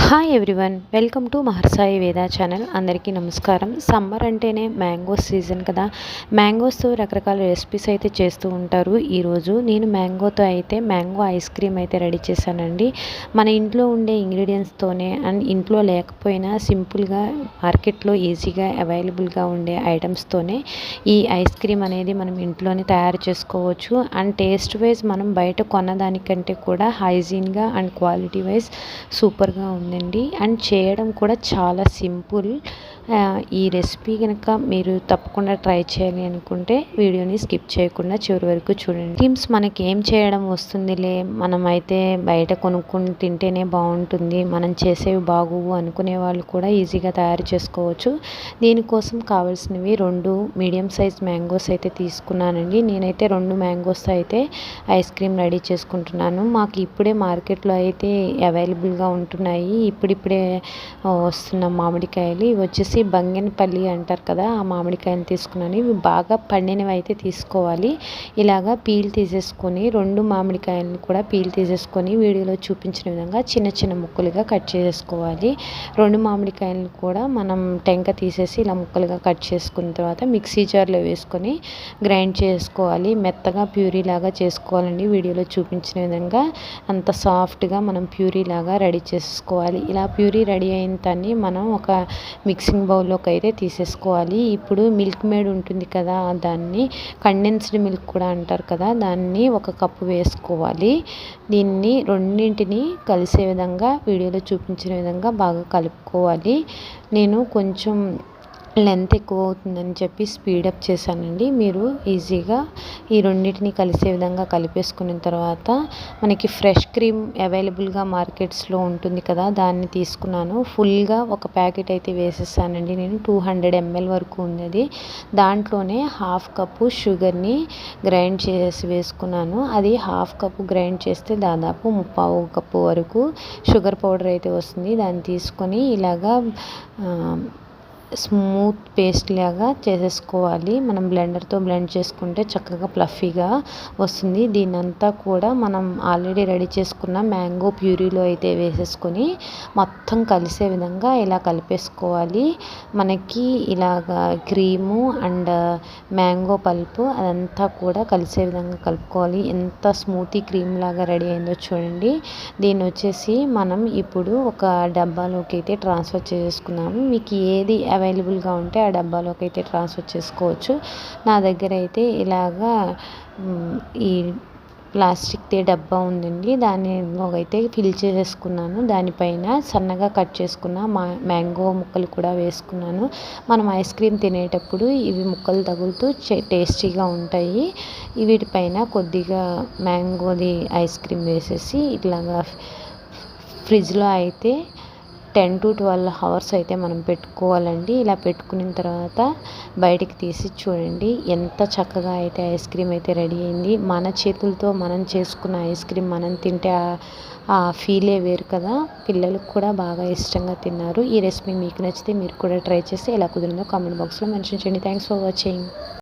Hi everyone, welcome to మహర్సాయి వేద channel. అందరికీ నమస్కారం. సమ్మర్ అంటేనే మ్యాంగోస్ సీజన్ కదా. మ్యాంగోస్తో రకరకాల రెసిపీస్ అయితే చేస్తూ ఉంటారు. ఈరోజు నేను మ్యాంగోతో అయితే మ్యాంగో ఐస్ క్రీమ్ అయితే రెడీ చేశానండి. మన ఇంట్లో ఉండే ఇంగ్రీడియంట్స్తోనే అండ్ ఇంట్లో లేకపోయినా సింపుల్గా మార్కెట్లో ఈజీగా అవైలబుల్గా ఉండే ఐటమ్స్తోనే ఈ ఐస్ క్రీమ్ అనేది మనం ఇంట్లోనే తయారు చేసుకోవచ్చు. అండ్ టేస్ట్ వైజ్ మనం బయట కొన్నదానికంటే కూడా హైజీన్గా అండ్ క్వాలిటీ వైజ్ సూపర్గా ఉందండి. అండ్ చేయడం కూడా చాలా సింపుల్. ఈ రెసిపీ కనుక మీరు తప్పకుండా ట్రై చేయాలి అనుకుంటే వీడియోని స్కిప్ చేయకుండా చివరి వరకు చూడండి. టీమ్స్ మనకి ఏం చేయడం వస్తుందిలే, మనమైతే బయట కొనుక్కొని తింటేనే బాగుంటుంది, మనం చేసేవి బాగోవు అనుకునే వాళ్ళు కూడా ఈజీగా తయారు చేసుకోవచ్చు. దీనికోసం కావాల్సినవి 2 మీడియం సైజ్ మ్యాంగోస్ అయితే తీసుకున్నానండి. నేనైతే 2 మ్యాంగోస్ అయితే ఐస్ క్రీమ్ రెడీ చేసుకుంటున్నాను. మాకు ఇప్పుడే మార్కెట్లో అయితే అవైలబుల్గా ఉంటున్నాయి. ఇప్పుడిప్పుడే వస్తున్న మామిడికాయలు ఇవి వచ్చేసి బంగినపల్లి అంటారు కదా, ఆ మామిడికాయలు తీసుకున్నాను. ఇవి బాగా పండినవి అయితే తీసుకోవాలి. ఇలాగా పీల్ తీసేసుకొని 2 మామిడికాయలను కూడా పీల్ తీసేసుకొని వీడియోలో చూపించిన విధంగా చిన్న చిన్న ముక్కలుగా కట్ చేసుకోవాలి. 2 మామిడికాయలను కూడా మనం టెంక తీసేసి ఇలా ముక్కలుగా కట్ చేసుకున్న తర్వాత మిక్సీ జార్లో వేసుకొని గ్రైండ్ చేసుకోవాలి. మెత్తగా ప్యూరీ లాగా చేసుకోవాలండి. వీడియోలో చూపించిన విధంగా అంత సాఫ్ట్గా మనం ప్యూరీ లాగా రెడీ చేసుకోవాలి. ఇలా ప్యూరీ రెడీ అయిన దాన్ని మనం ఒక మిక్సింగ్ బౌల్లోకి అయితే తీసేసుకోవాలి. ఇప్పుడు మిల్క్ మేడ్ ఉంటుంది కదా, దాన్ని కండెన్స్డ్ మిల్క్ కూడా అంటారు కదా, దాన్ని 1 కప్పు వేసుకోవాలి. దీన్ని రెండింటిని కలిసే విధంగా వీడియోలో చూపించిన విధంగా బాగా కలుపుకోవాలి. నేను కొంచెం లెంత్ ఎక్కువ అవుతుందని చెప్పి స్పీడప్ చేశానండి. మీరు ఈజీగా ఈ రెండింటిని కలిసే విధంగా కలిపేసుకున్న తర్వాత మనకి ఫ్రెష్ క్రీమ్ అవైలబుల్గా మార్కెట్స్లో ఉంటుంది కదా, దాన్ని తీసుకున్నాను. ఫుల్గా ఒక ప్యాకెట్ అయితే వేసేసానండి. నేను 200 ml వరకు ఉంది. దాంట్లోనే 1/2 కప్పు షుగర్ని గ్రైండ్ చేసి వేసుకున్నాను. అది 1/2 కప్పు గ్రైండ్ చేస్తే దాదాపు 3/4 కప్పు వరకు షుగర్ పౌడర్ అయితే వస్తుంది. దాన్ని తీసుకొని ఇలాగా స్మూత్ పేస్ట్ లాగా చేసేసుకోవాలి. మనం బ్లెండర్తో బ్లెండ్ చేసుకుంటే చక్కగా ప్లఫీగా వస్తుంది. దీన్నంతా కూడా మనం ఆల్రెడీ రెడీ చేసుకున్న మ్యాంగో ప్యూరీలో అయితే వేసేసుకొని మొత్తం కలిసే విధంగా ఇలా కలిపేసుకోవాలి. మనకి ఇలాగా క్రీము అండ్ మ్యాంగో పల్పు అదంతా కూడా కలిసే విధంగా కలుపుకోవాలి. ఎంత స్మూతీ క్రీమ్ లాగా రెడీ అయిందో చూడండి. దీన్ని వచ్చేసి మనం ఇప్పుడు ఒక డబ్బాలోకి అయితే ట్రాన్స్ఫర్ చేసుకున్నాము. మీకు ఏది అవైలబుల్గా ఉంటే ఆ డబ్బాలోకి అయితే ట్రాన్స్ఫర్ చేసుకోవచ్చు. నా దగ్గర అయితే ఇలాగా ఈ ప్లాస్టిక్ది డబ్బా ఉందండి, దానిలో అయితే ఫిల్ చేసేసుకున్నాను. దానిపైన సన్నగా కట్ చేసుకున్న మ్యాంగో ముక్కలు కూడా వేసుకున్నాను. మనం ఐస్ క్రీమ్ తినేటప్పుడు ఇవి ముక్కలు తగులుతూ టేస్టీగా ఉంటాయి. వీటిపైన కొద్దిగా మ్యాంగోది ఐస్ క్రీమ్ వేసేసి ఇట్లాగా ఫ్రిడ్జ్లో అయితే 10 to 12 hours అయితే మనం పెట్టుకోవాలండి. ఇలా పెట్టుకున్న తర్వాత బయటికి తీసి చూడండి ఎంత చక్కగా అయితే ఐస్ క్రీమ్ అయితే రెడీ అయింది. మన చేతులతో మనం చేసుకున్న ఐస్ క్రీమ్ మనం తింటే ఆ ఫీలే వేరు కదా. పిల్లలకు కూడా బాగా ఇష్టంగా తిన్నారు. ఈ రెసిపీ మీకు నచ్చితే మీరు కూడా ట్రై చేసి ఎలా కుదిరిందో కామెంట్ బాక్స్లో మెన్షన్ చేయండి. Thanks for watching.